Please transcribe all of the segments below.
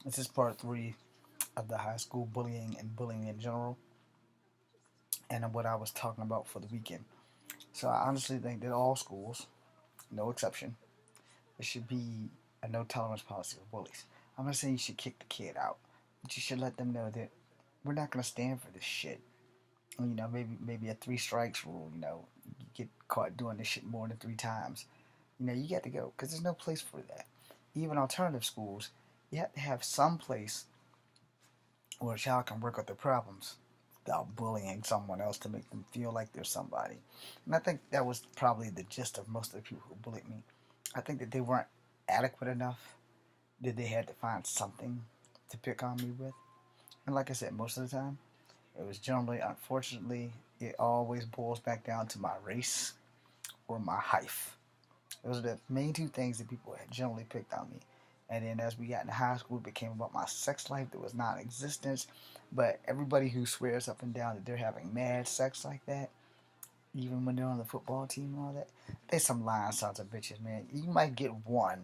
This is part three of the high school bullying and bullying in general, and what I was talking about for the weekend. So I honestly think that all schools, no exception, there should be a no tolerance policy of bullies. I'm not saying you should kick the kid out, but you should let them know that we're not gonna stand for this shit. Maybe a three strikes rule. You get caught doing this shit more than three times. You got to go because there's no place for that. Even alternative schools, you have to have some place where a child can work out their problems without bullying someone else to make them feel like they're somebody. And I think that was probably the gist of most of the people who bullied me. I think that they weren't adequate enough, that they had to find something to pick on me with. And like I said, most of the time, it was generally, unfortunately, it always boils back down to my race or my height. Those are the main two things that people had generally picked on me. And then as we got into high school, it became about my sex life that was non-existent. But everybody who swears up and down that they're having mad sex like that, even when they're on the football team and all that, they some lying sons of bitches, man. You might get one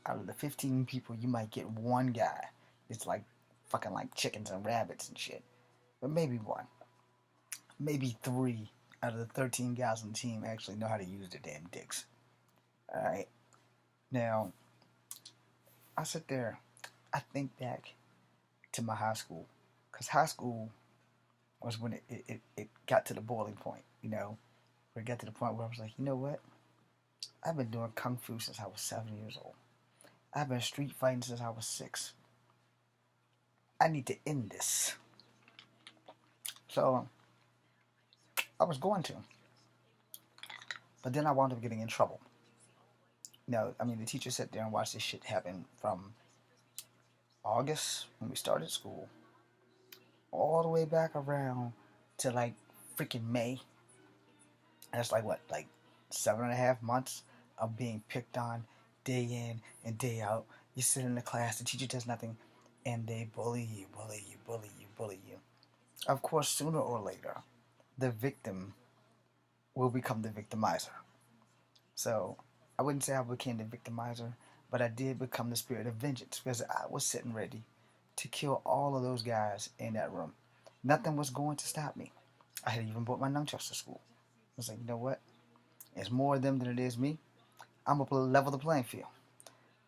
out of the 15 people. You might get one guy. It's like fucking like chickens and rabbits and shit. But maybe one, maybe three out of the 13 guys on the team actually know how to use their damn dicks. All right. Now, I sit there, I think back to my high school, because high school was when it got to the boiling point, where it got to the point where I was like, you know what? I've been doing kung fu since I was 7 years old. I've been street fighting since I was 6. I need to end this. So I was going to, but then I wound up getting in trouble. The teacher sat there and watched this shit happen from August when we started school all the way back around to like freaking May. That's like what, like 7.5 months of being picked on day in and day out. You sit in the class, the teacher does nothing, and they bully you, bully you, bully you, bully you. Of course, sooner or later, the victim will become the victimizer. So I wouldn't say I became the victimizer, but I did become the spirit of vengeance because I was sitting ready to kill all of those guys in that room. Nothing was going to stop me. I had even brought my nunchucks to school. I was like, you know what? It's more of them than it is me. I'm going to level the playing field.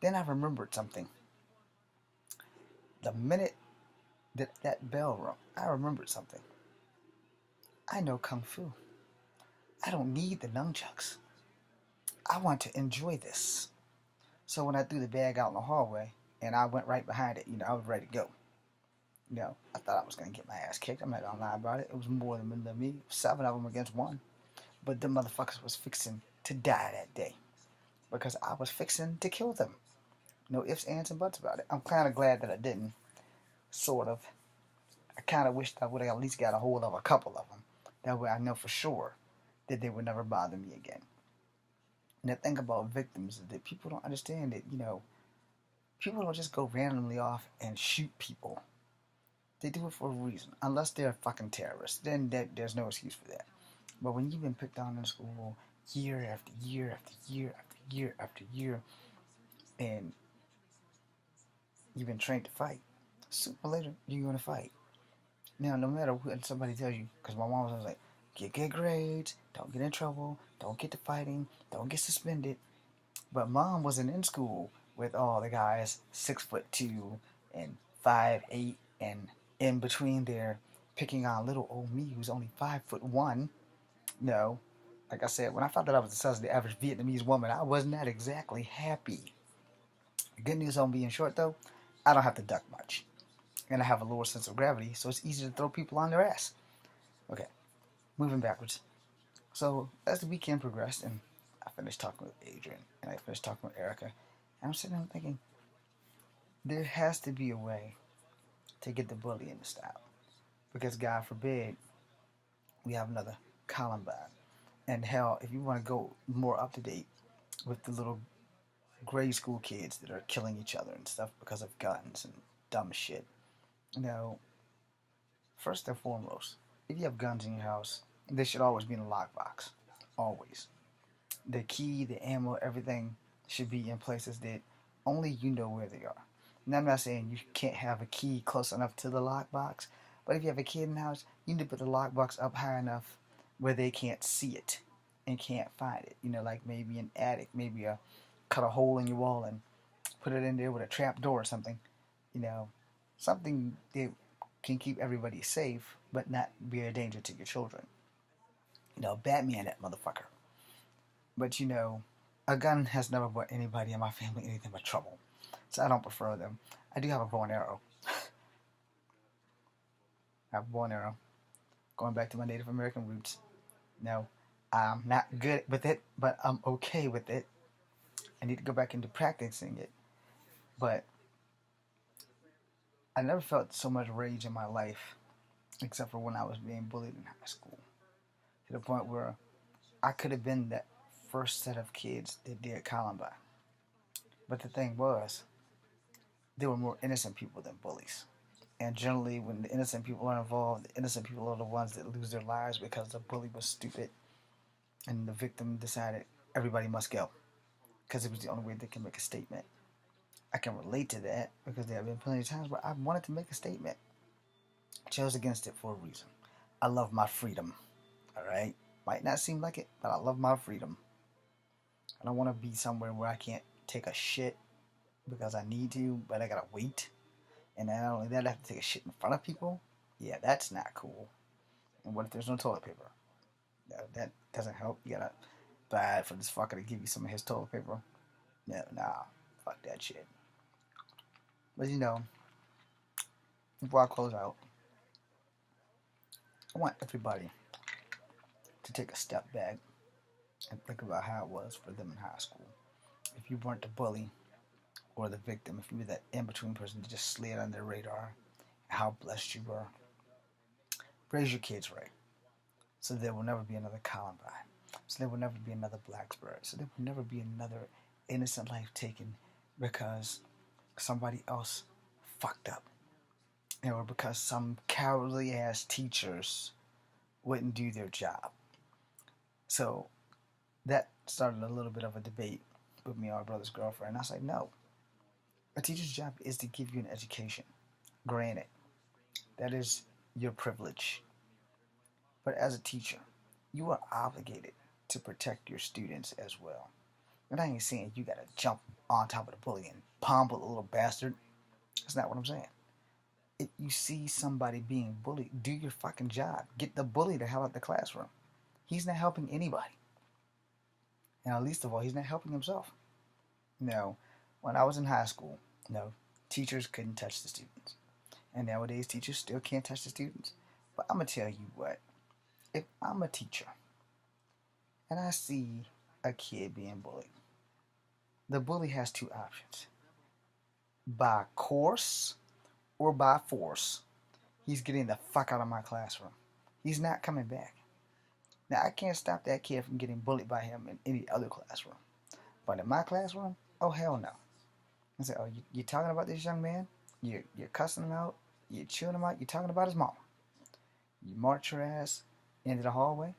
Then I remembered something. The minute that that bell rung, I remembered something. I know Kung Fu. I don't need the nunchucks. I want to enjoy this. So when I threw the bag out in the hallway and I went right behind it, I was ready to go. I thought I was going to get my ass kicked. I'm not going to lie about it. It was more than me. 7 of them against 1. But the motherfuckers was fixing to die that day because I was fixing to kill them. No ifs, ands, and buts about it. I'm kind of glad that I didn't. Sort of. I kind of wished I would have at least got a hold of a couple of them. That way I know for sure that they would never bother me again. And the thing about victims is that people don't understand that, people don't just go randomly off and shoot people. They do it for a reason. Unless they're fucking terrorists. Then there's no excuse for that. But when you've been picked on in school year after year after year after year after year, and you've been trained to fight, sooner or later you're going to fight. Now, no matter what somebody tells you, because my mom was like, get good grades, don't get in trouble, don't get to fighting, don't get suspended. But mom wasn't in school with all the guys 6'2" and 5'8" and in between there picking on little old me who's only 5'1". No, like I said, when I found out I was the size of the average Vietnamese woman, I was not exactly happy. The good news on being short though, I don't have to duck much. And I have a lower sense of gravity, so it's easy to throw people on their ass. Okay, moving backwards. So as the weekend progressed and I finished talking with Adrian and I finished talking with Erica, and I'm sitting there thinking, there has to be a way to get the bullying to stop. Because God forbid we have another Columbine. And hell, if you want to go more up to date with the little grade school kids that are killing each other and stuff because of guns and dumb shit. First and foremost, if you have guns in your house, they should always be in a lockbox. Always. The key, the ammo, everything should be in places that only you know where they are. And I'm not saying you can't have a key close enough to the lockbox, but if you have a kid in the house, you need to put the lockbox up high enough where they can't see it and can't find it. You know, like maybe an attic, maybe cut a hole in your wall and put it in there with a trap door or something. You know, something that can keep everybody safe, but not be a danger to your children. You know, Batman, that motherfucker. But you know, a gun has never brought anybody in my family anything but trouble. So I don't prefer them. I do have a bow and arrow. I have a bow and arrow. Going back to my Native American roots. No, I'm not good with it, but I'm okay with it. I need to go back into practicing it. But I never felt so much rage in my life, except for when I was being bullied in high school. To the point where I could have been that first set of kids that did Columbine. But the thing was, there were more innocent people than bullies. And generally, when the innocent people are involved, the innocent people are the ones that lose their lives because the bully was stupid and the victim decided everybody must go because it was the only way they can make a statement. I can relate to that because there have been plenty of times where I wanted to make a statement. I chose against it for a reason. I love my freedom. All right? Might not seem like it, but I love my freedom. I don't want to be somewhere where I can't take a shit because I need to, but I gotta wait. And not only that, I have to take a shit in front of people. Yeah, that's not cool. And what if there's no toilet paper? That doesn't help. You gotta buy it for this fucker to give you some of his toilet paper. No, nah, fuck that shit. But you know, before I close out, I want everybody to take a step back and think about how it was for them in high school. If you weren't the bully or the victim, if you were that in-between person that just slid under the radar, how blessed you were. Raise your kids right, so there will never be another Columbine, so there will never be another Blacksburg, so there will never be another innocent life taken because somebody else fucked up, or because some cowardly ass teachers wouldn't do their job. So that started a little bit of a debate with me and my brother's girlfriend. I was like, no, a teacher's job is to give you an education. Granted, that is your privilege. But as a teacher, you are obligated to protect your students as well. And I ain't saying you gotta jump on top of the bully and pummel the little bastard. That's not what I'm saying. If you see somebody being bullied, do your fucking job. Get the bully the hell out of the classroom. He's not helping anybody. And least of all, he's not helping himself. You know, when I was in high school, teachers couldn't touch the students. And nowadays, teachers still can't touch the students. But I'm going to tell you what. If I'm a teacher and I see a kid being bullied, the bully has two options. By course or by force, he's getting the fuck out of my classroom. He's not coming back. Now, I can't stop that kid from getting bullied by him in any other classroom. But in my classroom, oh, hell no. I say, oh, you talking about this young man? You're cussing him out? You're chewing him out? You're talking about his mama? You march your ass into the hallway?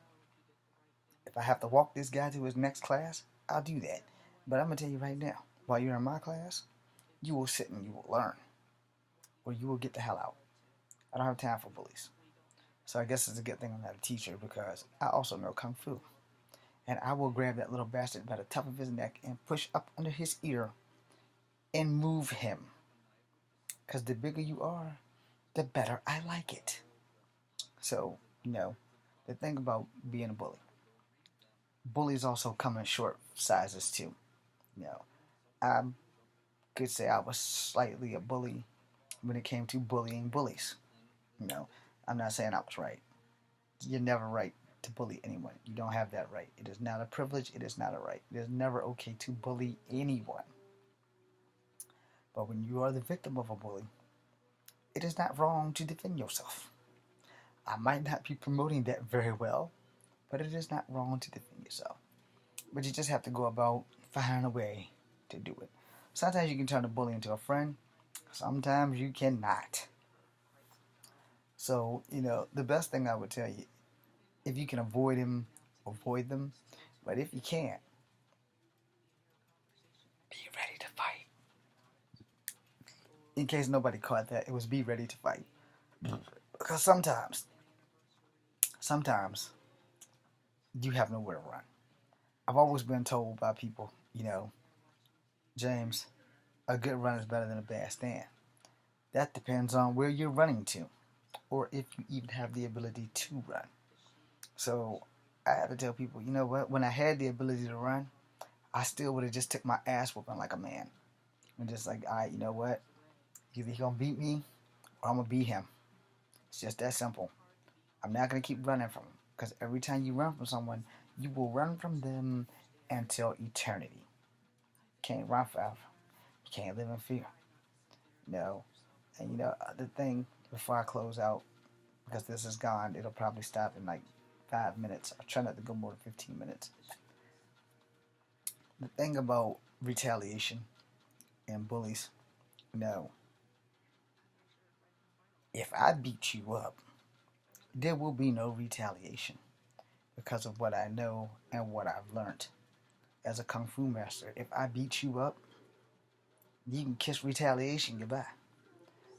If I have to walk this guy to his next class, I'll do that. But I'm going to tell you right now, while you're in my class, you will sit and you will learn. Or you will get the hell out. I don't have time for bullies. So I guess it's a good thing I'm not a teacher because I also know Kung Fu. And I will grab that little bastard by the top of his neck and push up under his ear and move him. Because the bigger you are, the better I like it. So, the thing about being a bully. Bullies also come in short sizes too. I could say I was slightly a bully when it came to bullying bullies. I'm not saying I was right. You're never right to bully anyone. You don't have that right. It is not a privilege. It is not a right. It is never okay to bully anyone. But when you are the victim of a bully, it is not wrong to defend yourself. I might not be promoting that very well, but it is not wrong to defend yourself. But you just have to go about finding a way to do it. Sometimes you can turn a bully into a friend. Sometimes you cannot. So, the best thing I would tell you, if you can avoid him, avoid them. But if you can't, be ready to fight. In case nobody caught that, it was be ready to fight. Because sometimes you have nowhere to run. I've always been told by people, James, a good run is better than a bad stand. That depends on where you're running to, or if you even have the ability to run. So I have to tell people, you know what? When I had the ability to run, I still would have just took my ass whooping like a man, and just like, all right, you know what? Either he gonna beat me, or I'm gonna beat him. It's just that simple. I'm not gonna keep running from him, because every time you run from someone, you will run from them until eternity. You can't run forever. You can't live in fear. No. And the thing before I close out, because this is gone, it'll probably stop in like 5 minutes. I try not to go more than 15 minutes. The thing about retaliation and bullies, no. If I beat you up, there will be no retaliation because of what I know and what I've learned as a kung fu master. If I beat you up, you can kiss retaliation goodbye,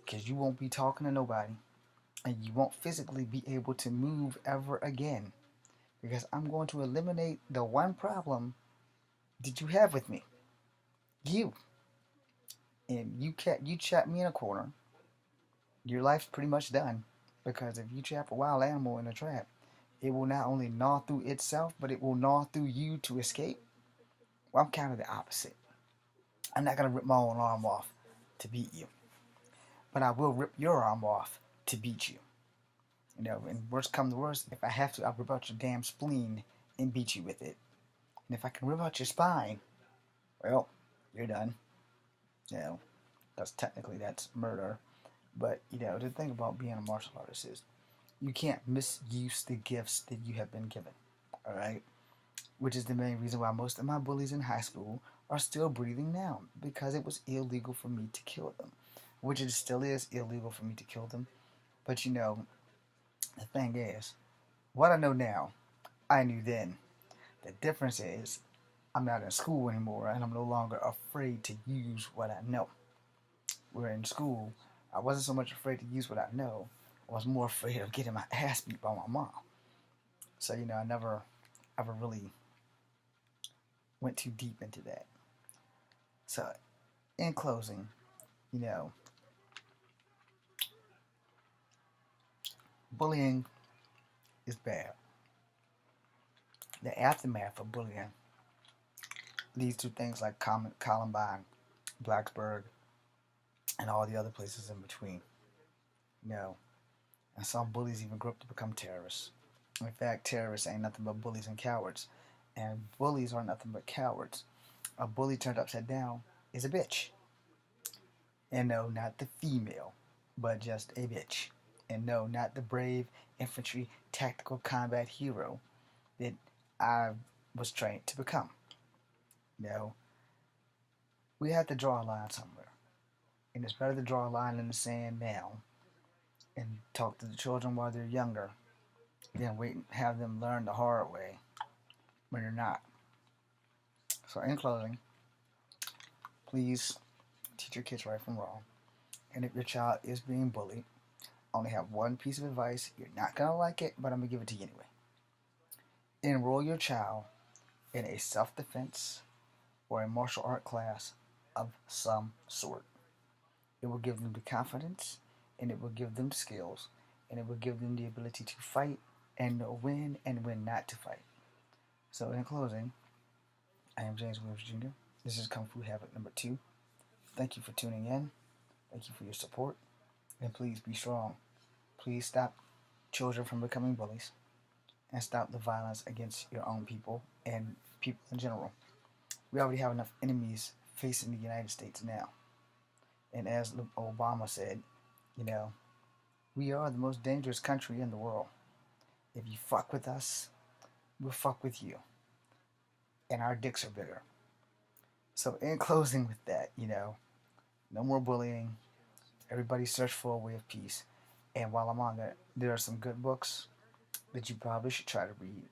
because you won't be talking to nobody, and you won't physically be able to move ever again, because I'm going to eliminate the one problem that you have with me, you. And you trap me in a corner, your life's pretty much done, because if you trap a wild animal in a trap, it will not only gnaw through itself, but it will gnaw through you to escape. Well, I'm kind of the opposite. I'm not going to rip my own arm off to beat you, but I will rip your arm off to beat you. And worst come to worst, if I have to, I'll rip out your damn spleen and beat you with it. And if I can rip out your spine, well, you're done. Because technically that's murder. But, the thing about being a martial artist is you can't misuse the gifts that you have been given. Alright? Which is the main reason why most of my bullies in high school are still breathing now. Because it was illegal for me to kill them. Which it still is illegal for me to kill them. But, the thing is, what I know now, I knew then. The difference is, I'm not in school anymore, and I'm no longer afraid to use what I know. Where in school, I wasn't so much afraid to use what I know. I was more afraid of getting my ass beat by my mom. So, I never ever really went too deep into that. So, in closing, bullying is bad. The aftermath of bullying leads to things like Columbine, Blacksburg, and all the other places in between. And some bullies even grew up to become terrorists. In fact, terrorists ain't nothing but bullies and cowards. And bullies are nothing but cowards. A bully turned upside down is a bitch. And no, not the female, but just a bitch. And no, not the brave infantry tactical combat hero that I was trained to become. No, we have to draw a line somewhere. And it's better to draw a line in the sand now and talk to the children while they're younger than wait and have them learn the hard way when they're not. So in closing, please teach your kids right from wrong. And if your child is being bullied, I only have one piece of advice. You're not going to like it, but I'm going to give it to you anyway. Enroll your child in a self-defense or a martial art class of some sort. It will give them the confidence, and it will give them skills, and it will give them the ability to fight and know when and when not to fight. So in closing, I am James Williams Jr. This is Kung Fu Habit number 2. Thank you for tuning in. Thank you for your support. And please be strong. Please stop children from becoming bullies. And stop the violence against your own people and people in general. We already have enough enemies facing the United States now. And as Obama said, we are the most dangerous country in the world. If you fuck with us, we'll fuck with you. And our dicks are bigger. So in closing with that, no more bullying. Everybody search for a way of peace. And while I'm on that, there are some good books that you probably should try to read.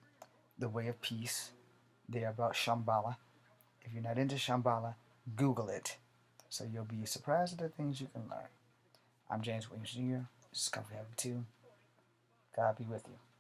The Way of Peace. They are about Shambhala. If you're not into Shambhala, Google it. So you'll be surprised at the things you can learn. I'm James Williams Jr. This is Comfort Habit 2. God be with you.